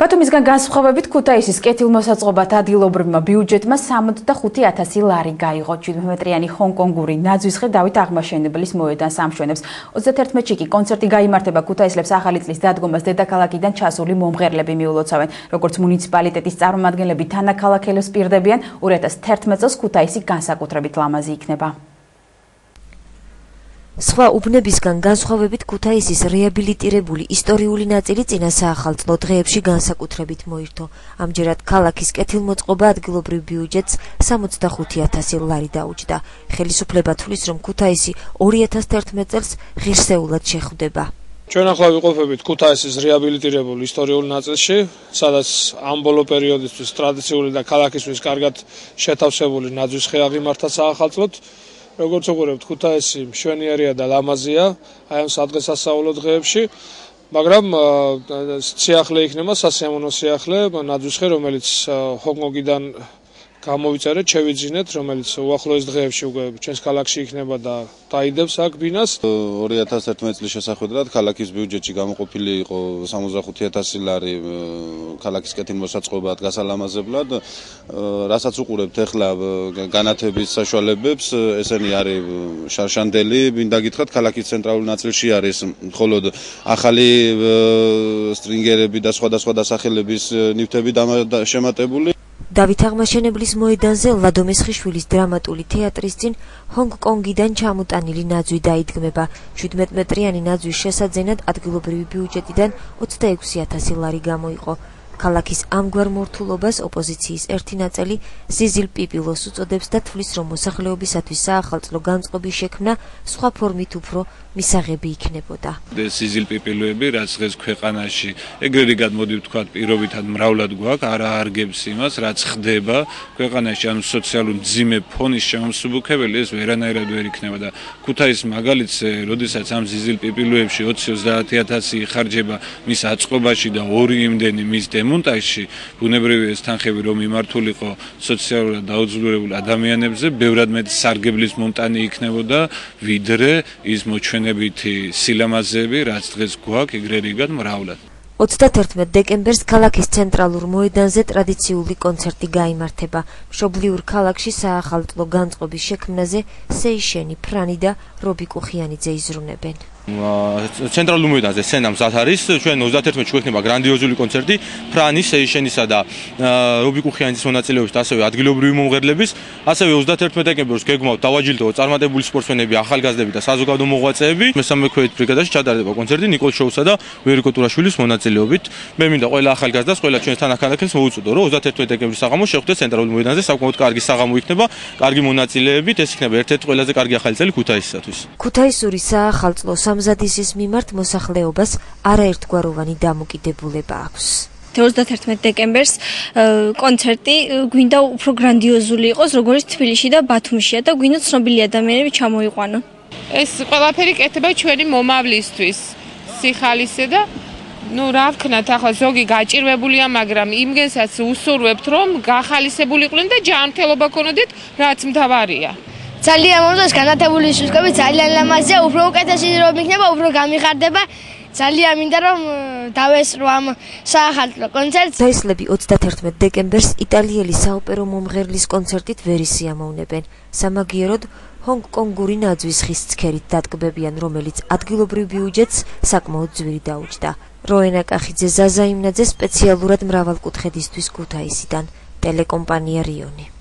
ბათუმისგან განსხვავებით ქუთაისის კეთილმოსაწყობად ადგილობრივმა ბიუჯეტმა 65,000 ლარი გაიღო. 17 მეტრიანი ჰონკონგური ნაძვის ხე დავით აღმაშენებლის მოედანს ამშვენებს. 31-ში კი კონცერტი გაიმართება ქუთაისლებს ახალი წლის დადგომას დედაქალაქიდან ჩასული მომღერლები მიულოცავენ. როგორც მუნიციპალიტეტის წარმომადგენლები თანაქალაქელებს პირდებიან, 2011 წელს ქუთაისი განსაკუთრებით ლამაზი იქნება. სხვა უბნებისგან განსხვავებით ქუთაისის რეაბილიტირებული ისტორიული ნაწილი წინა საახალწლო დღეებში განსაკუთრებით მოირთო. ამჯერად ქალაქის კეთილმოწყობა ადგილობრივ ბიუჯეტს 65,000 ლარი დაუჯდა. ხელისუფლება თვლის, რომ ქუთაისი 2011 წელს ღირსეულად შეხვდება. ჩვენ ახლა ვიყოფებით ქუთაისის რეაბილიტირებულ ისტორიულ ნაწილში, სადაც ამ ბოლო პერიოდისთვის ტრადიციული და ქალაქისთვის კარგად შეთავსებული ნაძვის ხე აღიმართა საახალწლოდ. როგორც უყურებთ, ქუთაისი მშვენიერია და ლამაზია აი ამ სადღესასწაულო დღეებში, მაგრამ სიახლე იქნება სასიამოვნო სიახლე, ნაძვის ხე, რომელიც ჰონკონგიდან გამოვიწერეთ, შევიძინეთ, რომელიც უახლოეს დღეებში უკვე ჩვენს ქალაქში იქნება და დაიდებს აქ ბინას. 2011 წლის შესახვედრად ქალაქის ბიუჯეტში გამოყოფილი იყო 65,000 ლარი ქალაქის კეთილმოსაწყობად გასალამაზებლად, რასაც უყურებთ ახლა განათების საშუალებებს, ესენი არის შარშანდელი, მინდა გითხრათ, ქალაქის ცენტრალურ ნაწილში არის მხოლოდ ახალი სტრინგერები და სხვადასხვა დასახელების ნივთები შემატებული. დავით აღმაშენებლის მოედანზე ლადო მესხიშვილის დრამატული თეატრის წინ ჰონკონგიდან ჩამოტანილი ნაძვი დაიდგმება. 17 მეტრიანი ნაძვის შესაძენად ადგილობრივი ბიუჯეტიდან 26,000 ლარი გამოიყო. ქალაქის ამგვარ მორთულობას ოპოზიციის ერთი ნაწილი ზიზილ პიპილოს უწოდებს და თვლის, რომ მოსახლეობისათვის საახალწლო განწყობის შექმნა სხვა ფორმით უფრო მისაღები იქნებოდა. ზიზილ პიპილოები, რაც დღეს ქვეყანაში ეგრევე გადმოდი ვთქვათ, პირობითად მრავლად გვაქვს, არა არგებს იმას, რაც ხდება ქვეყანაში, ანუ სოციალურ მძიმე ფონის შემოსუბუქებელი, ეს ვერანაირად ვერ იქნება და ქუთაისის მაგალითს, როდესაც ამ ზიზილ პიპილოებში 20-30,000 იხარჯება მის აწყობაში და 2 იმდენი მის მონტაჟში, ბუნებრივი ეს თანხები რომ მიმართულიყო სოციალურად დაუძლურებულ ადამიანებზე, ბევრად მეტი სარგებლის მომტანი იქნებოდა, ვიდრე ის მოჩვენებითი სილამაზეები, რაც დღეს გვაქვს ეგრერიგად მრავლად. 31 დეკემბერს ქალაქის ცენტრალურ მოედანზე ტრადიციული კონცერტი გაიმართება. მშობლიურ ქალაქში საახალწლო განწყობის შექმნაზე სეიშენი, ფრანი და რობი კუხიანიძე იზრუნებენ. ცენტრალურ მოედანზე სცენა მზად არის. ჩვენ 31-ში გვექნება გრანდიოზული კონცერტი ფრანის, სეიშენისა და რობი კუხიანიძის მონაწილეობით, ასევე ადგილობრივი მომღერლების. ასევე 31 დეკემბერს გეგმავთ დავაჯილდოოთ წარმატებული სპორტსმენები, ახალგაზრდები და საზოგადო მოღვაწეები. მესამე ქვეით ბრიგადაში ჩატარდება კონცერტი ნიკოლ შოუსა და ვერიკო ტურაშვილის მონაწილეობით. მე მინდა ყველა ახალგაზრდას, ყველა ჩვენს თანაქალაქელს მოვუწოდო, რომ 31 დეკემბრის საღამოს შეხვდეთ ცენტრალურ მოედანზე, საკმაოდ კარგი საღამო იქნება, კარგი მონაწილეებით, ეს იქნება ერთ-ერთი ყველაზე კარგი ახალი წელი ქუთაისისათვის. ქუთაისური საახალწლო სამზადისის მიმართ მოსახლეობას არაერთგვაროვანი დამოკიდებულება აქვს. 31 დეკემბერს კონცერტი გვინდა უფრო გრანდიოზული იყოს, როგორც თბილისში და ბათუმშია და გვინდა ცნობილი ადამიანები ჩამოიყვანონ. ეს ყველაფერი კეთება ჩვენი მომავლისთვის, სიხალისე და რა ვქნათ, ახლა ზოგი გაჭირვებულია, მაგრამ იმგენსაც უსურვებთ, რომ გახალისებულიყვნენ და ჯანმრთელობა ქონოდეთ, რაც მთავარია. ძალიან მომწონს განათებული სუსკები, ძალიან ლამაზია, უფრო უკეთესი რომ იქნება, უფრო გამიხარდება. ძალიან მინდა რომ დავესწრო ამ საახალწლო კონცერტს. ქუთაისლები 31 დეკემბერს იტალიელი საოპერო მომღერლის კონცერტით ვერ ისიამოვნებენ. სამაგიეროდ ჰონკონგური ნაძვის ხის ცქერით დატკბებიან, რომელიც ადგილობრივ ბიუჯეტს საკმაოდ ძვირი დაუჯდა. როენა კახიძე, ზაზა იმნაძე, სპეციალურად მრავალკუთხედისთვის ქუთაისიდან, ტელეკომპანია რიონი.